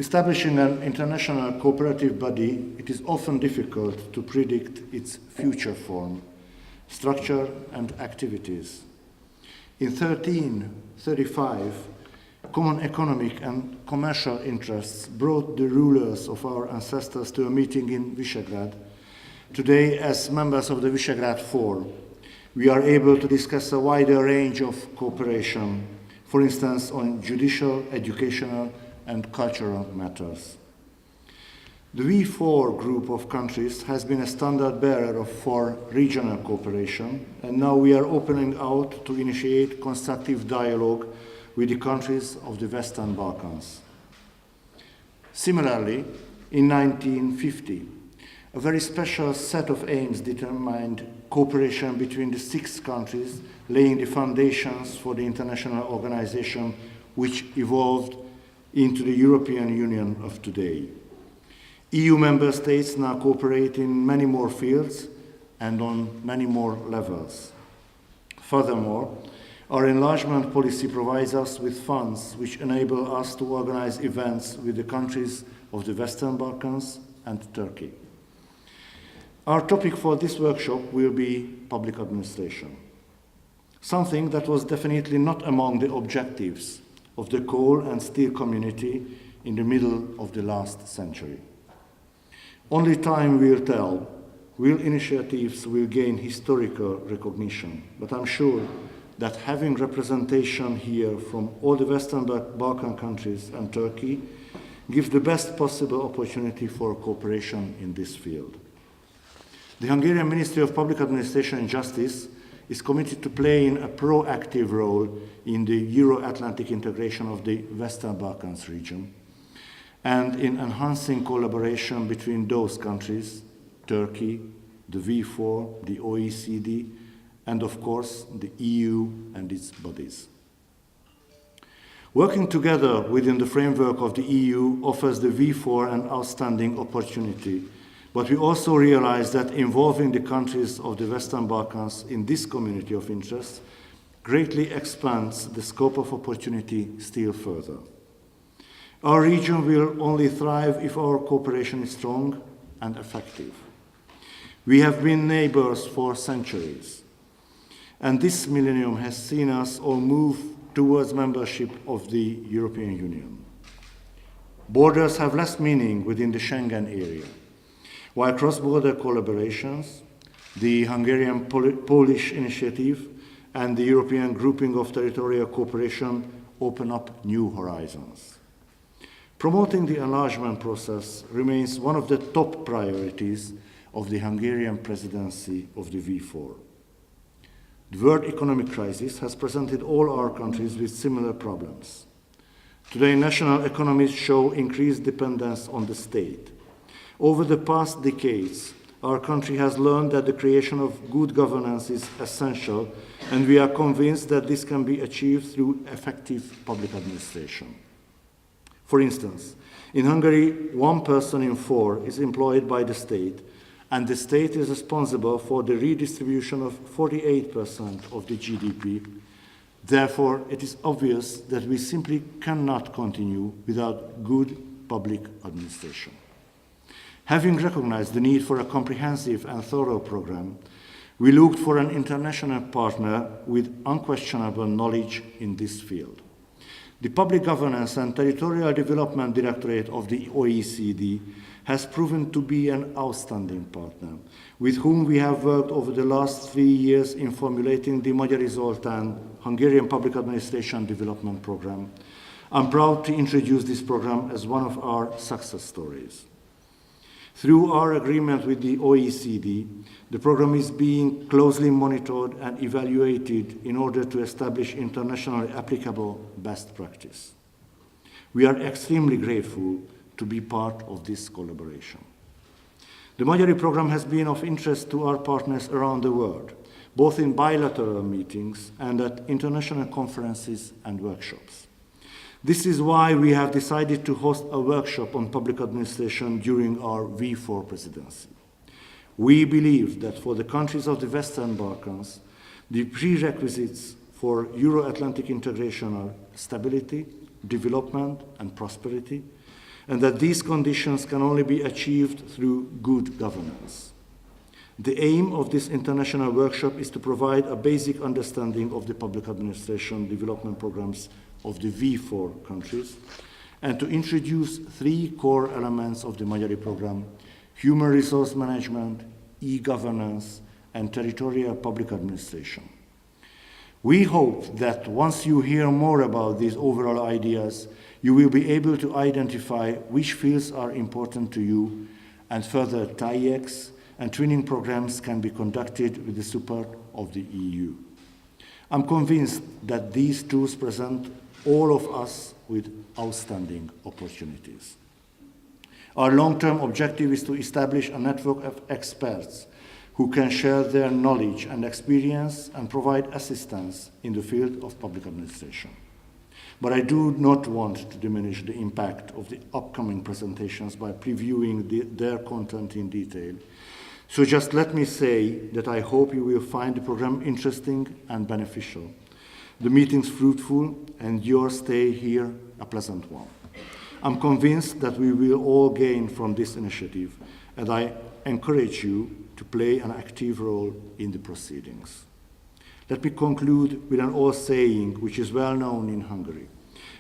establishing an international cooperative body, it is often difficult to predict its future form, structure, and activities. In 1335, common economic and commercial interests brought the rulers of our ancestors to a meeting in Visegrád. Today, as members of the Visegrád Four, we are able to discuss a wider range of cooperation, for instance, on judicial, educational, and cultural matters. The V4 group of countries has been a standard bearer for regional cooperation, and now we are opening out to initiate constructive dialogue with the countries of the Western Balkans. Similarly, in 1950, a very special set of aims determined cooperation between the 6 countries, laying the foundations for the international organization which evolved into the European Union of today. EU member states now cooperate in many more fields and on many more levels. Furthermore, our enlargement policy provides us with funds which enable us to organize events with the countries of the Western Balkans and Turkey. Our topic for this workshop will be public administration, something that was definitely not among the objectives of the coal and steel community in the middle of the last century. Only time will tell. Real initiatives will gain historical recognition, but I'm sure that having representation here from all the Western Balkan countries and Turkey gives the best possible opportunity for cooperation in this field. The Hungarian Ministry of Public Administration and Justice is committed to playing a proactive role in the Euro-Atlantic integration of the Western Balkans region and in enhancing collaboration between those countries, Turkey, the V4, the OECD, and of course the EU and its bodies. Working together within the framework of the EU offers the V4 an outstanding opportunity, but we also realize that involving the countries of the Western Balkans in this community of interests greatly expands the scope of opportunity still further. Our region will only thrive if our cooperation is strong and effective. We have been neighbors for centuries, and this millennium has seen us all move towards membership of the European Union. Borders have less meaning within the Schengen area, while cross-border collaborations, the Hungarian Polish initiative, and the European grouping of territorial cooperation open up new horizons. Promoting the enlargement process remains one of the top priorities of the Hungarian presidency of the V4. The world economic crisis has presented all our countries with similar problems. Today, national economies show increased dependence on the state. Over the past decades, our country has learned that the creation of good governance is essential, and we are convinced that this can be achieved through effective public administration. For instance, in Hungary, 1 person in 4 is employed by the state, and the state is responsible for the redistribution of 48% of the GDP. Therefore, it is obvious that we simply cannot continue without good public administration. Having recognized the need for a comprehensive and thorough program, we looked for an international partner with unquestionable knowledge in this field. The Public Governance and Territorial Development Directorate of the OECD has proven to be an outstanding partner, with whom we have worked over the last 3 years in formulating the Magyari Zoltán Hungarian Public Administration Development Program. I'm proud to introduce this program as one of our success stories. Through our agreement with the OECD, the program is being closely monitored and evaluated in order to establish internationally applicable best practice. We are extremely grateful to be part of this collaboration. The Magyari program has been of interest to our partners around the world, both in bilateral meetings and at international conferences and workshops. This is why we have decided to host a workshop on public administration during our V4 presidency. We believe that for the countries of the Western Balkans, the prerequisites for Euro-Atlantic integration are stability, development, and prosperity, and that these conditions can only be achieved through good governance. The aim of this international workshop is to provide a basic understanding of the public administration development programs of the V4 countries, and to introduce 3 core elements of the Magyari program: human resource management, e-governance, and territorial public administration. We hope that once you hear more about these overall ideas, you will be able to identify which fields are important to you, and further TIEX and training programs can be conducted with the support of the EU. I'm convinced that these tools present all of us with outstanding opportunities. Our long-term objective is to establish a network of experts who can share their knowledge and experience and provide assistance in the field of public administration. But I do not want to diminish the impact of the upcoming presentations by previewing their content in detail. So just let me say that I hope you will find the program interesting and beneficial, the meetings fruitful, and your stay here a pleasant one. I'm convinced that we will all gain from this initiative, and I encourage you to play an active role in the proceedings. Let me conclude with an old saying which is well known in Hungary,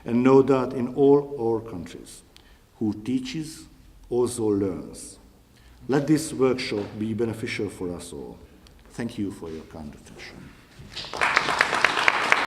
and no doubt in all our countries: who teaches also learns. Let this workshop be beneficial for us all. Thank you for your kind attention.